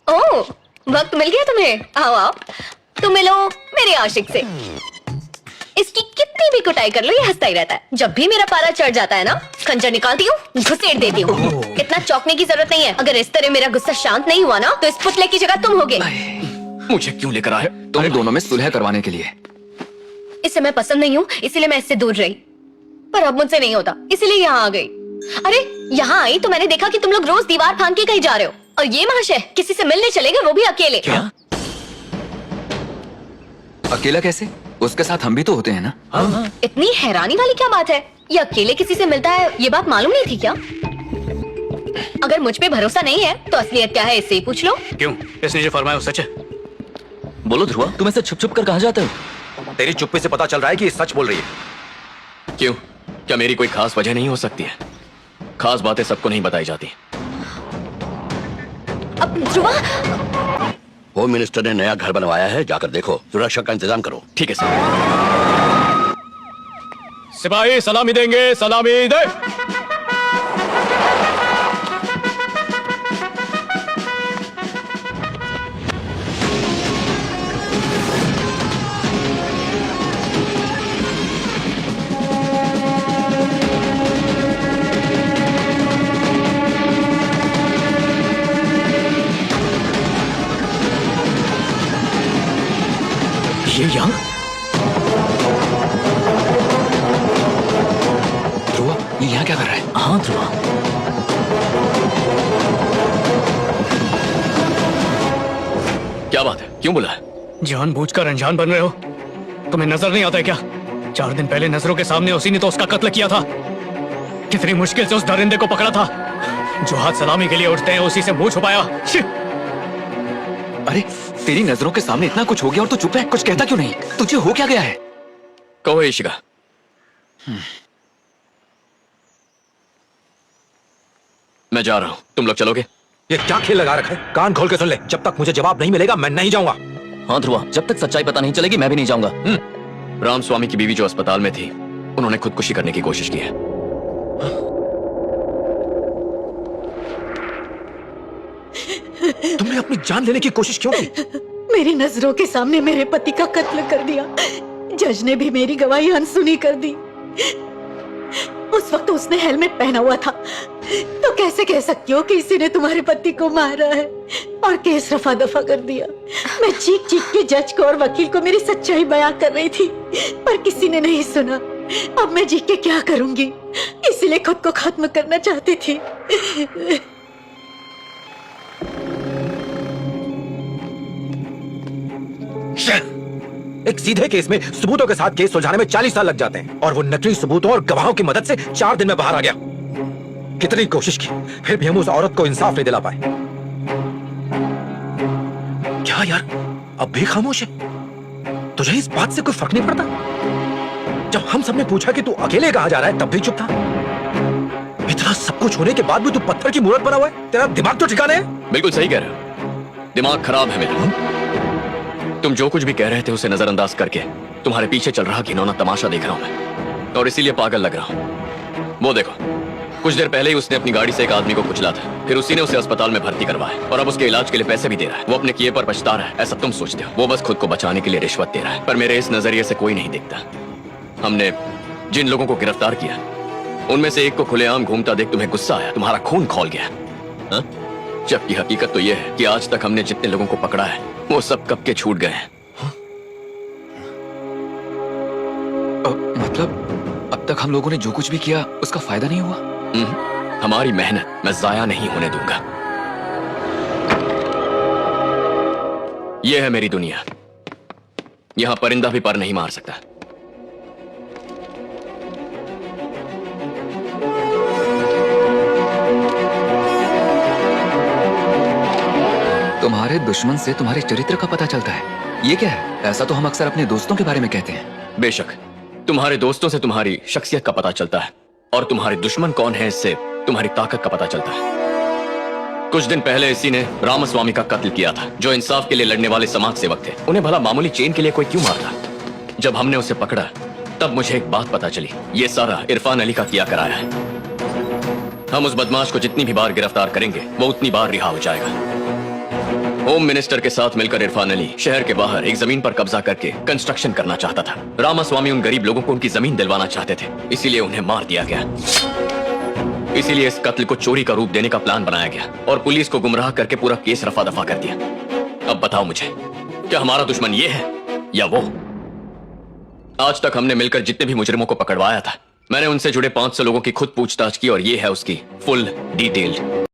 ओह, वक्त मिल गया तुम्हें। आओ आओ, तुम मिलो मेरे आशिक से। इसकी कितनी भी कुटाई कर लो, ये हंसता ही रहता है। जब भी मेरा पारा चढ़ जाता है ना, खंजर निकालती हूँ, घुसेड़ देती हूँ। इतना चौंकने की जरूरत नहीं है। अगर इस तरह मेरा गुस्सा शांत नहीं हुआ ना, तो इस पुतले की जगह तुम होगे। मुझे क्यों लेकर आए? तुम दोनों में सुलह करवाने के लिए। इसे मैं पसंद नहीं हूँ, इसीलिए मैं इससे दूर रही। पर अब मुझसे नहीं होता, इसीलिए यहाँ आ गई। अरे यहाँ आई तो मैंने देखा कि तुम लोग रोज दीवार फांद के कहीं जा रहे हो, और ये महाशय किसी से मिलने चले गए, वो भी अकेले। क्या? अकेला कैसे? उसके साथ हम भी तो होते हैं ना। हाँ। इतनी हैरानी वाली क्या बात है? ये अकेले किसी से मिलता है, ये बात मालूम नहीं थी क्या? अगर मुझ पे भरोसा नहीं है तो असलियत क्या है इससे ही पूछ लो। क्यों? इसने जो फरमाया वो सच है? बोलो ध्रुवा, तुम ऐसे छुप छुप कर कहाँ जाते हो? तेरी चुप्पी से पता चल रहा है कि ये सच बोल रही है। क्यों? क्या मेरी कोई खास वजह नहीं हो सकती है? खास बातें सबको नहीं बताई जाती। अब ध्रुवा, होम मिनिस्टर ने नया घर बनवाया है, जाकर देखो, सुरक्षा का इंतजाम करो। ठीक है सर। सिपाही सलामी देंगे, सलामी दे। ये यहाँ? ध्रुवा, ये यहाँ क्या कर रहा है? हाँ ध्रुवा, क्या बात है? क्यों बुलाया? जानबूझकर अनजान बन रहे हो? तुम्हें नजर नहीं आता है क्या? 4 दिन पहले नजरों के सामने उसी ने तो उसका कत्ल किया था। कितनी मुश्किल से उस दरिंदे को पकड़ा था। जो हाथ सलामी के लिए उठते हैं उसी से मुंह छुपाया। अरे तेरी नजरों के सामने इतना कुछ हो गया और तू चुप है, कुछ कहता क्यों नहीं? तुझे हो क्या गया है? कहो इशिका। मैं जा रहा हूं, तुम लोग चलोगे? ये क्या खेल लगा रखा है? कान खोल के सुन ले, जब तक मुझे जवाब नहीं मिलेगा मैं नहीं जाऊंगा। हाँ ध्रुवा, जब तक सच्चाई पता नहीं चलेगी मैं भी नहीं जाऊंगा। राम स्वामी की बीवी जो अस्पताल में थी, उन्होंने खुदकुशी करने की कोशिश की है। तुमने अपनी जान लेने की कोशिश क्यों की? मेरी नजरों के सामने मेरे पति का कत्ल कर दिया। जज ने भी मेरी गवाही अनसुनी कर दी। उस वक्त उसने हेलमेट पहना हुआ था, तो कैसे कह सकती हो कि इसी ने तुम्हारे पति को मारा है और केस रफा दफा कर दिया। मैं चीख चीख के जज को और वकील को मेरी सच्चाई बयां कर रही थी, पर किसी ने नहीं सुना। अब मैं जी के क्या करूंगी, इसलिए खुद को खत्म करना चाहती थी। एक सीधे केस में सबूतों के साथ केस सुलझाने में 40 साल लग जाते हैं, और वो नकली सबूतों और गवाहों की मदद से 4 दिन में बाहर आ गया। कितनी कोशिश की, फिर भी हम उस औरत को इंसाफ नहीं दिला पाए। क्या यार, अब भी खामोश है? तुझे इस बात से कोई फर्क नहीं पड़ता? जब हम सबने पूछा कि तू अकेले कहां जा रहा है, तब भी चुप था। इतना सब कुछ होने के बाद भी तू पत्थर की मूरत बना हुआ है। तेरा दिमाग तो ठिकाने है? बिल्कुल सही कह रहे हो, दिमाग खराब है मेरा। तुम जो कुछ भी कह रहे थे उसे नजरअंदाज करके तुम्हारे पीछे चल रहा घिनौना तमाशा देख रहा हूं मैं, और इसीलिए पागल लग रहा हूं। वो देखो, कुछ देर पहले ही उसने अपनी गाड़ी से एक आदमी को कुचला था, फिर उसी ने उसे अस्पताल में भर्ती करवाया और अब उसके इलाज के लिए पैसे भी दे रहा है। वो अपने किए पर पछता रहा है, ऐसा तुम सोचते हो। वो बस खुद को बचाने के लिए रिश्वत दे रहा है, पर मेरे इस नजरिए से कोई नहीं दिखता। हमने जिन लोगों को गिरफ्तार किया, उनमें से एक को खुलेआम घूमता देख तुम्हें गुस्सा आया, तुम्हारा खून खौल गया, हा? जबकि हकीकत तो यह है कि आज तक हमने जितने लोगों को पकड़ा है वो सब कब के छूट गए हैं। मतलब अब तक हम लोगों ने जो कुछ भी किया उसका फायदा नहीं हुआ? हमारी मेहनत मैं जाया नहीं होने दूंगा। यह है मेरी दुनिया, यहां परिंदा भी पर नहीं मार सकता। तुम्हारे दुश्मन से तुम्हारे चरित्र का पता चलता है, ये क्या है? ऐसा तो हम अक्सर अपने दोस्तों के बारे में कहते हैं। बेशक, तुम्हारे दोस्तों से तुम्हारी शख्सियत का पता चलता है, और तुम्हारे दुश्मन कौन है इससे तुम्हारी ताकत का पता चलता है। कुछ दिन पहले इसी ने रामास्वामी का कत्ल किया था, जो इंसाफ के लिए लड़ने वाले समाज सेवक थे। उन्हें भला मामूली चेन के लिए कोई क्यों मारता? जब हमने उसे पकड़ा तब मुझे एक बात पता चली, ये सारा इरफान अली का किया कराया है। हम उस बदमाश को जितनी भी बार गिरफ्तार करेंगे वो उतनी बार रिहा हो जाएगा। होम मिनिस्टर के साथ मिलकर इरफान अली शहर के बाहर एक जमीन पर कब्जा करके कंस्ट्रक्शन करना चाहता था। रामास्वामी उन गरीब लोगों को उनकी जमीन दिलवाना चाहते थे, इसीलिए उन्हें मार दिया गया। इसीलिए इस कत्ल को चोरी का रूप देने का प्लान बनाया गया और पुलिस को गुमराह करके पूरा केस रफा दफा कर दिया। अब बताओ मुझे, क्या हमारा दुश्मन ये है या वो? आज तक हमने मिलकर जितने भी मुजरिमों को पकड़वाया था, मैंने उनसे जुड़े 500 लोगों की खुद पूछताछ की और ये है उसकी फुल डिटेल्ड